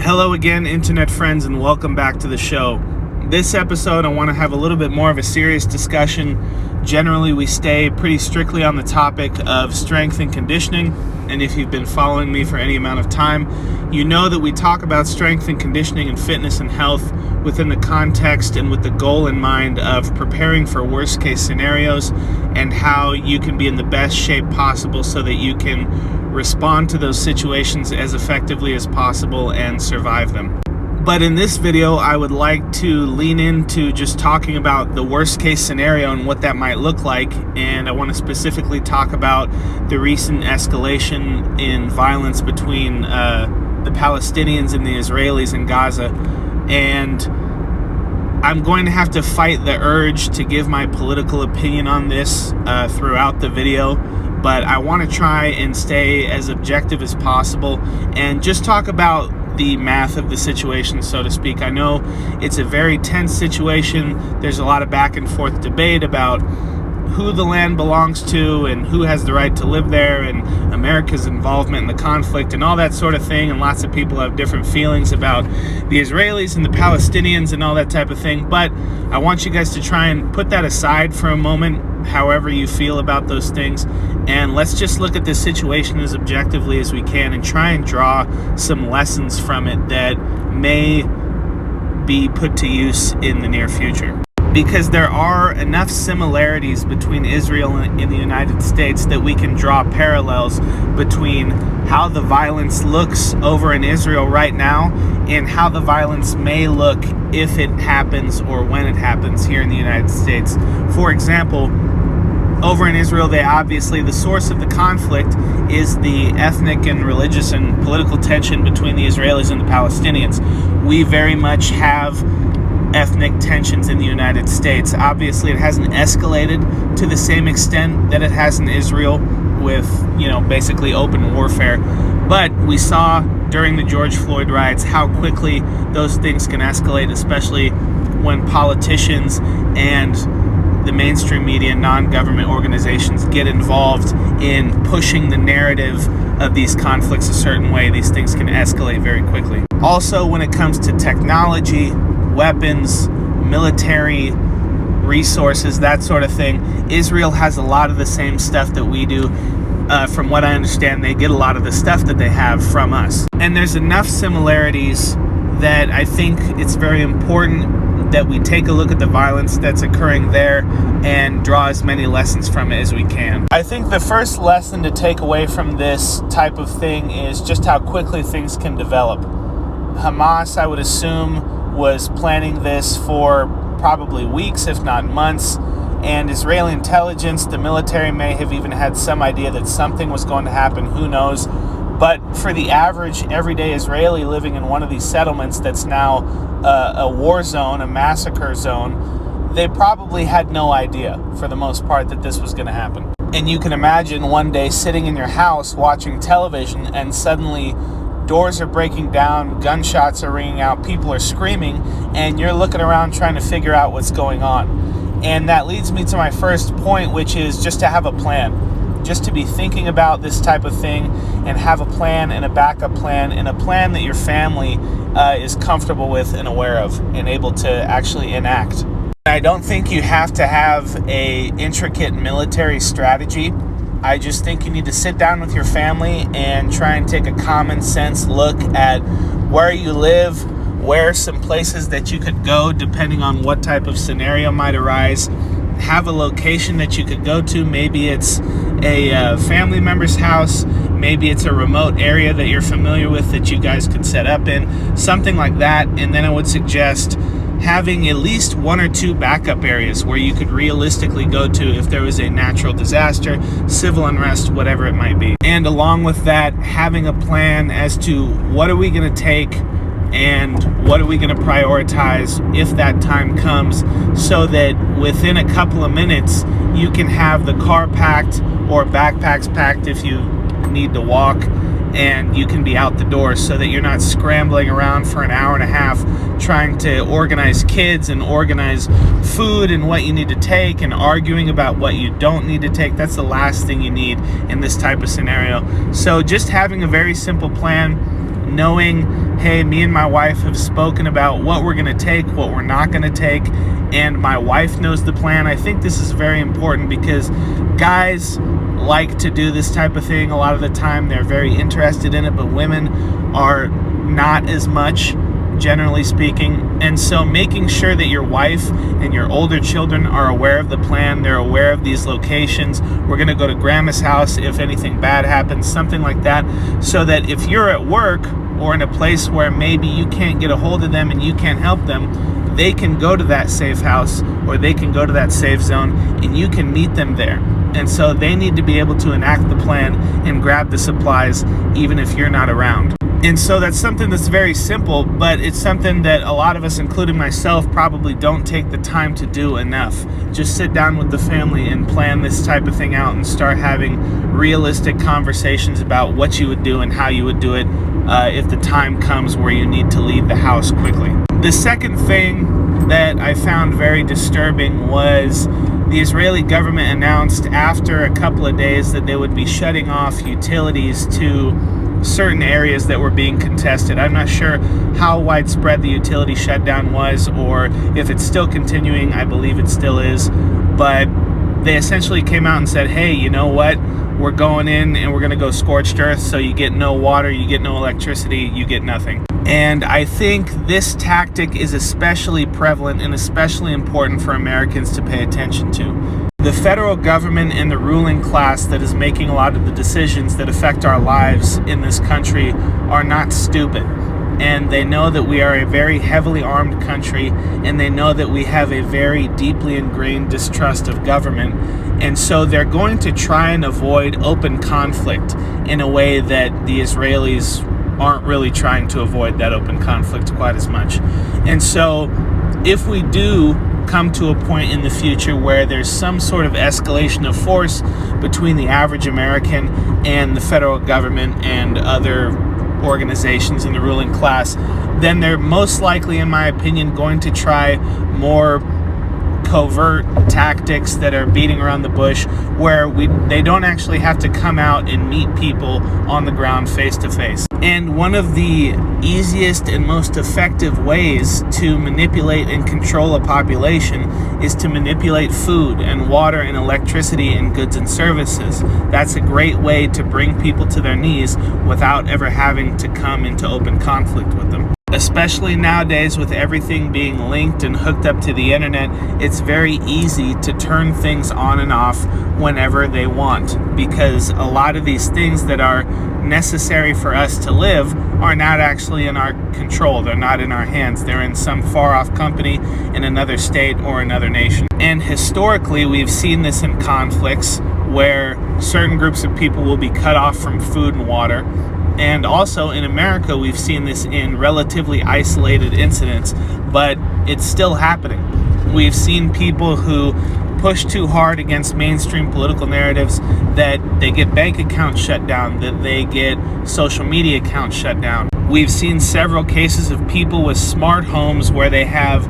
Hello again, internet friends, and welcome back to the show. This episode, I want to have a little bit more of a serious discussion. Generally, we stay pretty strictly on the topic of strength and conditioning, and if you've been following me for any amount of time, you know that we talk about strength and conditioning and fitness and health within the context and with the goal in mind of preparing for worst case scenarios and how you can be in the best shape possible so that you can respond to those situations as effectively as possible and survive them. But in this video, I would like to lean into just talking about the worst case scenario and what that might look like. And I want to specifically talk about the recent escalation in violence between the Palestinians and the Israelis in Gaza. And I'm going to have to fight the urge to give my political opinion on this throughout the video. But I want to try and stay as objective as possible and just talk about the math of the situation, so to speak. I know it's a very tense situation. There's a lot of back and forth debate about who the land belongs to and who has the right to live there and America's involvement in the conflict and all that sort of thing. And lots of people have different feelings about the Israelis and the Palestinians and all that type of thing. But I want you guys to try and put that aside for a moment, however you feel about those things. And let's just look at this situation as objectively as we can and try and draw some lessons from it that may be put to use in the near future. Because there are enough similarities between Israel and the United States that we can draw parallels between how the violence looks over in Israel right now and how the violence may look if it happens or when it happens here in the United States. For example, over in Israel, the source of the conflict is the ethnic and religious and political tension between the Israelis and the Palestinians. We very much have ethnic tensions in the United States. Obviously, it hasn't escalated to the same extent that it has in Israel with, basically open warfare. But we saw during the George Floyd riots how quickly those things can escalate, especially when politicians and the mainstream media and non-government organizations get involved in pushing the narrative of these conflicts a certain way. These things can escalate very quickly. Also, when it comes to technology, weapons, military resources, that sort of thing, Israel has a lot of the same stuff that we do. From what I understand, they get a lot of the stuff that they have from us. And there's enough similarities that I think it's very important that we take a look at the violence that's occurring there and draw as many lessons from it as we can. I think the first lesson to take away from this type of thing is just how quickly things can develop. Hamas, I would assume, was planning this for probably weeks, if not months, and Israeli intelligence, the military may have even had some idea that something was going to happen, who knows. But for the average everyday Israeli living in one of these settlements that's now a war zone, a massacre zone, they probably had no idea, for the most part, that this was going to happen. And you can imagine one day sitting in your house watching television and suddenly doors are breaking down, gunshots are ringing out, people are screaming, and you're looking around trying to figure out what's going on. And that leads me to my first point, which is just to have a plan. Just to be thinking about this type of thing and have a plan and a backup plan and a plan that your family is comfortable with and aware of and able to actually enact. I don't think you have to have an intricate military strategy. I just think you need to sit down with your family and try and take a common sense look at where you live, where are some places that you could go depending on what type of scenario might arise. Have a location that you could go to. Maybe it's a family member's house. Maybe it's a remote area that you're familiar with that you guys could set up in. Something like that. And then I would suggest having at least one or two backup areas where you could realistically go to if there was a natural disaster, civil unrest, whatever it might be. And along with that, having a plan as to what are we going to take and what are we going to prioritize if that time comes, so that within a couple of minutes you can have the car packed or backpacks packed if you need to walk, and you can be out the door so that you're not scrambling around for an hour and a half trying to organize kids and organize food and what you need to take and arguing about what you don't need to take. That's the last thing you need in this type of scenario. So just having a very simple plan knowing, hey, me and my wife have spoken about what we're going to take, what we're not going to take, and my wife knows the plan. I think this is very important because guys like to do this type of thing a lot of the time. They're very interested in it, but women are not as much, generally speaking. And so making sure that your wife and your older children are aware of the plan, they're aware of these locations. We're going to go to grandma's house if anything bad happens, something like that, so that if you're at work or in a place where maybe you can't get a hold of them and you can't help them, they can go to that safe house or they can go to that safe zone and you can meet them there. And so they need to be able to enact the plan and grab the supplies even if you're not around. And so that's something that's very simple, but it's something that a lot of us, including myself, probably don't take the time to do enough. Just sit down with the family and plan this type of thing out and start having realistic conversations about what you would do and how you would do it if the time comes where you need to leave the house quickly. The second thing that I found very disturbing was the Israeli government announced after a couple of days that they would be shutting off utilities to certain areas that were being contested. I'm not sure how widespread the utility shutdown was or if it's still continuing. I believe it still is. But they essentially came out and said, hey, you know what? We're going in and we're going to go scorched earth, so you get no water, you get no electricity, you get nothing. And I think this tactic is especially prevalent and especially important for Americans to pay attention to. The federal government and the ruling class that is making a lot of the decisions that affect our lives in this country are not stupid. And they know that we are a very heavily armed country, and they know that we have a very deeply ingrained distrust of government. And so they're going to try and avoid open conflict in a way that the Israelis aren't really trying to avoid that open conflict quite as much. And so if we do come to a point in the future where there's some sort of escalation of force between the average American and the federal government and other organizations in the ruling class, then they're most likely, in my opinion, going to try more covert tactics that are beating around the bush, where they don't actually have to come out and meet people on the ground face to face. And one of the easiest and most effective ways to manipulate and control a population is to manipulate food and water and electricity and goods and services. That's a great way to bring people to their knees without ever having to come into open conflict with them. Especially nowadays with everything being linked and hooked up to the internet, it's very easy to turn things on and off whenever they want, because a lot of these things that are necessary for us to live are not actually in our control. They're not in our hands. They're in some far-off company in another state or another nation. And historically, we've seen this in conflicts where certain groups of people will be cut off from food and water. And also in America, we've seen this in relatively isolated incidents, but it's still happening. We've seen people who push too hard against mainstream political narratives that they get bank accounts shut down, that they get social media accounts shut down. We've seen several cases of people with smart homes where they have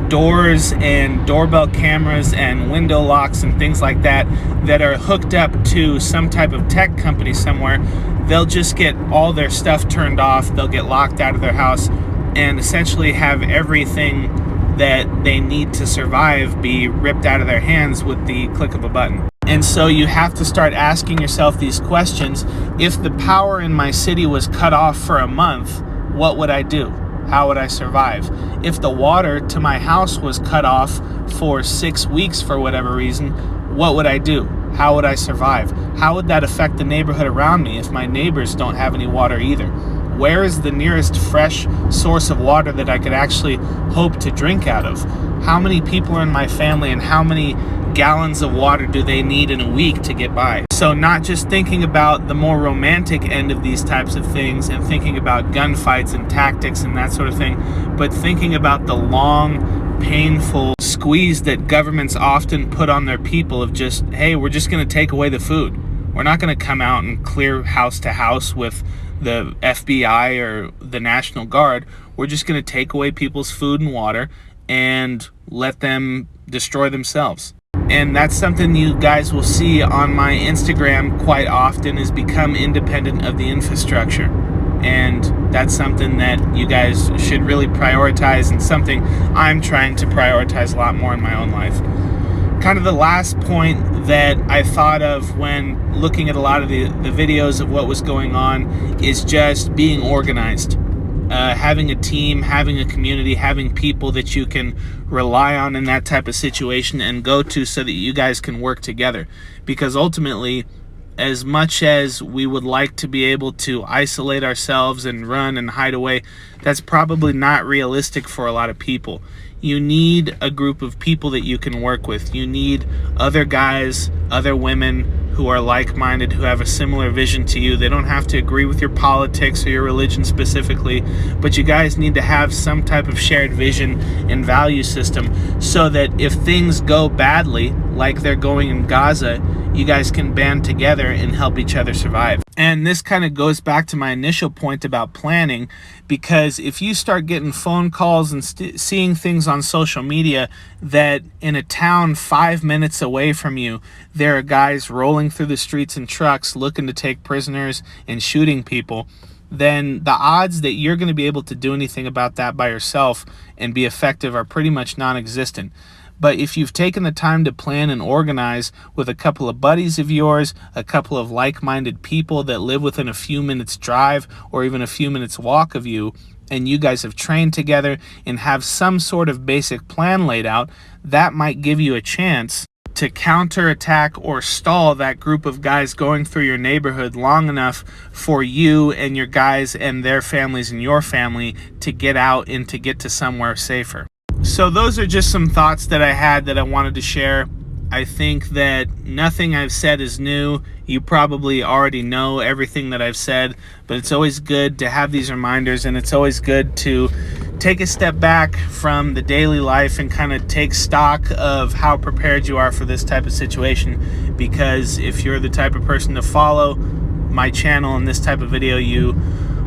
doors and doorbell cameras and window locks and things like that that are hooked up to some type of tech company somewhere. They'll just get all their stuff turned off, they'll get locked out of their house, and essentially have everything that they need to survive be ripped out of their hands with the click of a button. And so you have to start asking yourself these questions. If the power in my city was cut off for a month, what would I do? How would I survive? If the water to my house was cut off for 6 weeks for whatever reason, what would I do? How would I survive? How would that affect the neighborhood around me if my neighbors don't have any water either? Where is the nearest fresh source of water that I could actually hope to drink out of? How many people are in my family, and how many gallons of water do they need in a week to get by? So not just thinking about the more romantic end of these types of things and thinking about gunfights and tactics and that sort of thing, but thinking about the long, painful squeeze that governments often put on their people of just, hey, we're just going to take away the food. We're not going to come out and clear house to house with the FBI or the National Guard. We're just going to take away people's food and water and let them destroy themselves. And that's something you guys will see on my Instagram quite often, is become independent of the infrastructure. And that's something that you guys should really prioritize, and something I'm trying to prioritize a lot more in my own life. Kind of the last point that I thought of when looking at a lot of the videos of what was going on is just being organized. Having a team, having a community, having people that you can rely on in that type of situation and go to so that you guys can work together. Because ultimately, as much as we would like to be able to isolate ourselves and run and hide away, that's probably not realistic for a lot of people. You need a group of people that you can work with. You need other guys, other women who are like-minded, who have a similar vision to you. They don't have to agree with your politics or your religion specifically, but you guys need to have some type of shared vision and value system so that if things go badly, like they're going in Gaza, you guys can band together and help each other survive. And this kind of goes back to my initial point about planning, because if you start getting phone calls and seeing things on social media that in a town 5 minutes away from you, there are guys rolling through the streets in trucks looking to take prisoners and shooting people, then the odds that you're going to be able to do anything about that by yourself and be effective are pretty much non-existent. But if you've taken the time to plan and organize with a couple of buddies of yours, a couple of like-minded people that live within a few minutes drive or even a few minutes walk of you, and you guys have trained together and have some sort of basic plan laid out, that might give you a chance to counterattack or stall that group of guys going through your neighborhood long enough for you and your guys and their families and your family to get out and to get to somewhere safer. So those are just some thoughts that I had that I wanted to share. I think that nothing I've said is new. You probably already know everything that I've said, but it's always good to have these reminders, and it's always good to take a step back from the daily life and kind of take stock of how prepared you are for this type of situation. Because if you're the type of person to follow my channel and this type of video, you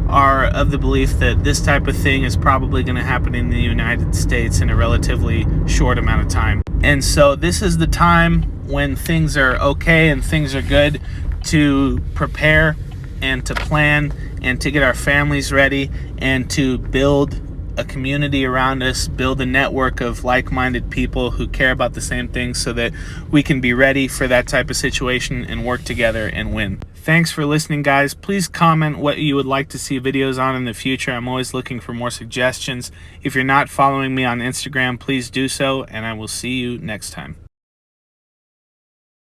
are of the belief that this type of thing is probably going to happen in the United States in a relatively short amount of time. And so this is the time when things are okay and things are good to prepare and to plan and to get our families ready and to build a community around us, build a network of like-minded people who care about the same things so that we can be ready for that type of situation and work together and win. Thanks for listening, guys. Please comment what you would like to see videos on in the future. I'm always looking for more suggestions. If you're not following me on Instagram, please do so, and I will see you next time.